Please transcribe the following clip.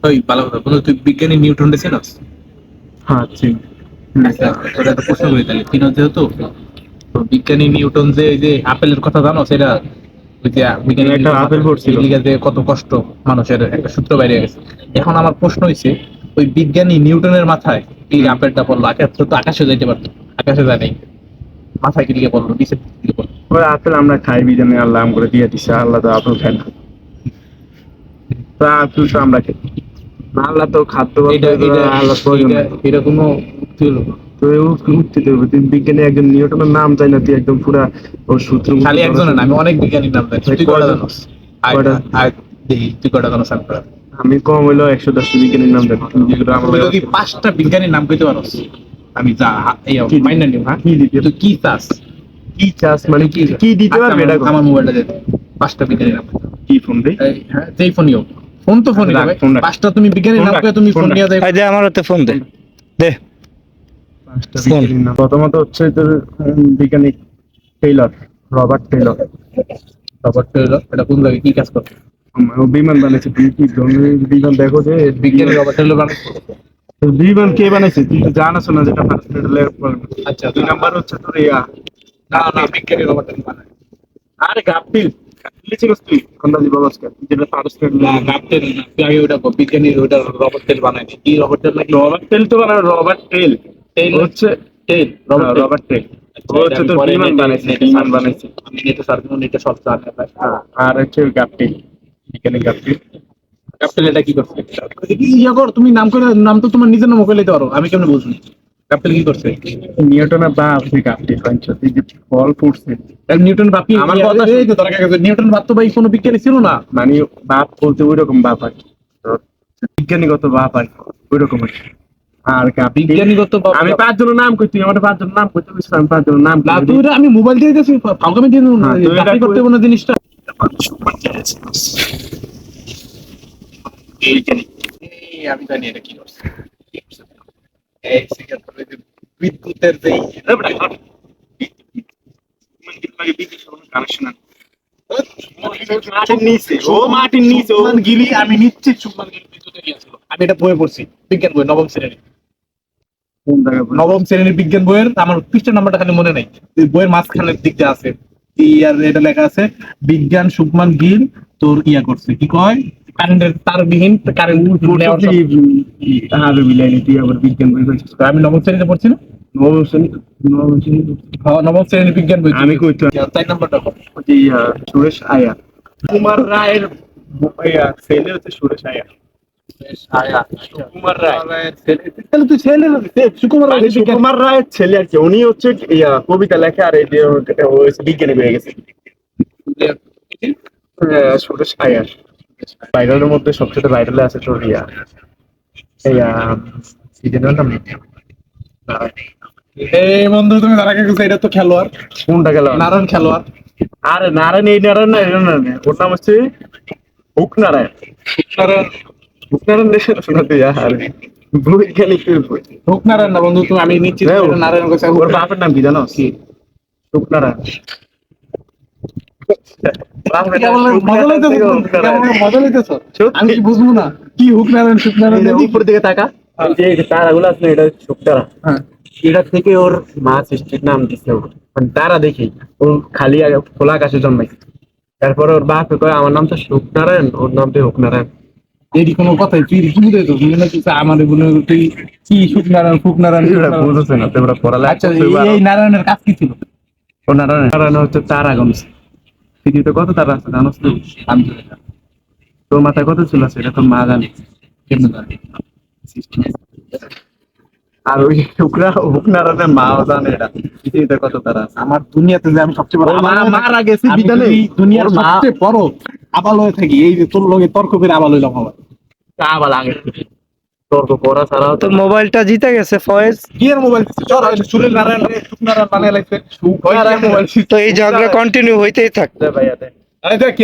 ওই ভালো কথা বন্ধু, তুই বিজ্ঞানী নিউটন চিনস? হ্যাঁ চিনি। আচ্ছা, ওটা তো প্রশ্ন করি তাহলে, চিনস যেহেতু, তো বিজ্ঞানী নিউটন যে ওই যে আপেলের কথা জানো সেটা, ওই যে বিজ্ঞানী একটা নিউটন আপেল পড়ছিল। লিগা যে কত কষ্ট মানুষের, একটা সূত্র বাইরে গেছে। এখন আমার প্রশ্ন হয়েছে, ওই বিজ্ঞানী নিউটনের মাথায় এই আপেলটা পড়লো, আকাশ তো আকাশে যাইতে পারতো, আকাশে যায় নাই, মাথায় কি দিকে পড়লো, নিচের দিকে পড়লো? ওই আপেল আমরা খাই বিজানে আল্লাহ আম করে দিয়ে দিছে, আল্লাহ তো আপেল খায় না। তা আপেল তো আমরা খাই, আল্লাহ তো খাদ্য এটা এটা আল্লাহ প্রয়োজন এটা নাই। এটা কোনো উক্তি হলো না। তো উঠতে দেবো, তুই বিজ্ঞানী একজন নিউটনের নাম চাই না, তুই একদম পুরা ওর সূত্র খালি একজনের না, আমি অনেক বিজ্ঞানীর নাম জানি, তুই কয়টা জানোস? আয় কয়টা? আয় দেখি তুই কয়টা জানোস আমি কয়টা। আমি কম হইলো 110 বিজ্ঞানীর নাম জানি, যেগুলো আমার তুই যদি 5টা বিজ্ঞানীর নাম কইতে পারোস, আমি যা কি মাইন্ড নিব। হ্যাঁ, কি দিতে তুই কি চাস? কি চাস মানে কি কি দিতে আচ্ছা, পারবে এটা আমার মোবাইলটা দে, 5টা বিজ্ঞানীর নাম। কি ফোন রে? হ্যাঁ, যেই ফোনই হোক, ফোন তো ফোনই রাখ, হবে। ফোন রাখ। 5টা তুমি বিজ্ঞানীর ফোন নাম রাখ, কয়ে তুমি ফোন ফোন রাখ। নিয়ে যাই। এই দে আমার হাতে ফোন দে, দে পাঁচটা ফোন। বিজ্ঞানীর নাম প্রথমত হচ্ছে তোর বিজ্ঞানী Taylor, Robert Taylor. Robert Taylor, এটা কোন জায়গায় কি কাজ করে? ও বিমান বানাইছে, তুই কি ধরনের বিমান দেখো যে বিজ্ঞানী রবার্ট টেইলর বানাইছে। বিমান কে বানাইছে তুই তো জানাস না, যেটা ফার্স্ট লেভেলের। আচ্ছা, দুই নাম্বার হচ্ছে তোর ইয়া, না না, বিজ্ঞানী রবার্ট টেইলর বানায়। আরে গাপটিল লিখছিস তুই খন্দাজি বলসকে, যেটা ফার্স্ট না, গাবটেল না, তুই আগে ওটা কর, বিজ্ঞানী ওটা রবার্ট টেইলর বানায়নি। কি রবার্ট টেইলর নাকি? রবার্ট টেল তো বানায়, রবার্ট টেল টেইল হচ্ছে টেইল, রবার্ট টেল। আচ্ছা, ও এটা হচ্ছে আমি তোর পরে বিমান বানাইছে, বিমান বানাইছে। আমি নেটে সার্চ করব, নেটে সব জানা যায়। আর হচ্ছে গাপটিল, বিজ্ঞানী গাপটিল। ক্যাপ্টেন এটা কি করছে? ইয়া কর, তুমি নাম করে, নাম তো তোমার নিজের নাম করে নিতে পারো, আমি কেমনে বুঝবো ক্যাপ্টেন কি করছে? নিউটনের বাপ সেই গাপটিল বানছে, তুই যে ফল ফুটছে নিউটন বাপি আমার আমার কথা কথা, এই তো দরকার আছে, নিউটন বাপ তো ভাই কোনো বিজ্ঞানী ছিল না। মানে বাপ বলতে ওই রকম বাপ আর কি, তোর বিজ্ঞানীগত বাপ আর কি, ওই রকম আর কি। আর গাপটিল বিজ্ঞানীগত বাপ, আমি 5 জনের নাম কই, তুই আমার 5 জনের নাম কইতে বলছিস, আমি 5 জনের নাম না কই তুই এটা, আমি মোবাইল দিয়ে দিয়েছি, ফাঁকামি দিয়ে দেবো না, হ্যাঁ, তুই এটা চাকরি করতে হবে না জিনিসটা। এই আমি জানি এটা কি করছে। এই সেকেন্ড বিদ্যুতের যে মাটির নিচে, ও মাটির নিচে, ও শুভমান গিলি, আমি নিশ্চিত শুভমান গিলি বিদ্যুতে গিয়েছিল। আমি এটা বইয়ে পড়ছি, বিজ্ঞান বই, নবম শ্রেণী। কোন জায়গায় বলে? নবম শ্রেণীর বিজ্ঞান বইয়ের, আমার পৃষ্ঠার নাম্বারটা খালি মনে নাই, বইয়ের মাঝখানের দিকটা আছে, ইয়ার এটা লেখা আছে, বিজ্ঞান শুভমান গিল তোর ইয়া করছে, কি কয়, কারেন্টের তারবিহীন কারেন্ট নেওয়ার তাহলে মিলাইনি, তুই আবার বিজ্ঞান বই কইছিস। সময়। আমি নবম শ্রেণীতে পড়ছি না? নবম শ্রেণী, নবম শ্রেণী হ্যাঁ, নবম শ্রেণীর বিজ্ঞান বই। আমি কইতো 4 নাম্বারটা কর। যে সুরেশ আয়া, কুমার রায়ের ছেলে হচ্ছে সুরেশ আয়া। সুকুমার রায়, তাহলে তুই ছেলে সুকুমার রায় মানে সুকুমার রায়ের ছেলে আর কি, উনি হচ্ছে কবিতা লেখে, আর এই যে ও হচ্ছে বিজ্ঞানী হয়ে গেছে। সুরেশ আয়া ভাইরালের মধ্যে সবচেয়ে ভাইরালে আছে তোর কি যেন নাম? এই বন্ধু, তুমি তার আগে গেছো, এটা তো খেলোয়াড়, কোনটা গেল? নারায়ণ খেলোয়াড়। আরে নারায়ণ, এই নারায়ণ না, এটা না, ওর নাম হচ্ছে হুক নারায়ণ। নারায়ণ, হুক নারায়ণ দেশে শোনা তুই, আর বৈজ্ঞানিক হুক নারায়ণ না বন্ধু, তুমি, আমি নিশ্চিত হ্যাঁ, এটা নারায়ণ কাছে। ওর বাপের নাম কি জানো? হুক নারায়ণ। আমি কি বুঝবো না কি হুক নারায়ণ, সুক নারায়ণ? উপর দিকে তাকা, এই যে তারাগুলো আছে না, এটা শুক তারা। হ্যাঁ, এটা থেকে ওর মা সৃষ্টির নাম দিচ্ছে ওর, মানে তারা দেখি ও খালি খোলা আকাশে জন্মাইছে। তারপরে ওর বাপ কয় আমার নাম তো শুক নারায়ণ, ওর নাম তো হুক নারায়ণ। এটি কোনো কথাই, তুই কি বুঝে তো, তুমি না কিছু আমার বলে তুই কি সুক নারায়ণ, ফুক নারায়ণ? বুঝছে না তোমরা পড়ালে। আচ্ছা, এই নারায়ণের কাজ কি ছিল? ও নারায়ণ, নারায়ণ হচ্ছে তারা গমছে। পৃথিবীতে কত তারা আছে জানোস তুই? আমি তো জানি না। তোর মাথায় কত ছিল সেটা তোর মা জানে। কেমনে জানি? আর ওই হুকনারায়ণের মাও জানে এটা, পৃথিবীতে কত তারা আছে। আমার দুনিয়াতে যে আমি সবচেয়ে বড় ওর মা মারা গেছে আমি বিধানে, যদি দুনিয়ার ওর মা সবচেয়ে বড় আবাল হয়ে থাকি, এই যে তোর লগে তর্ক করে আবাল হইলাম আমার। আবার আগে তর্ক করা ছাড়া তোর মোবাইলটা জিতে গেছে ফয়েজ। কি এর মোবাইল দিচ্ছে? চল, সুরেল নারায়ণ রে, সুক নারায়ণ বানায় লাগছে, সুক নারায়ণ মোবাইল। তো এই ঝগড়া কন্টিনিউ হইতেই থাক। ভাইয়া দেখ। আরে দেখ কি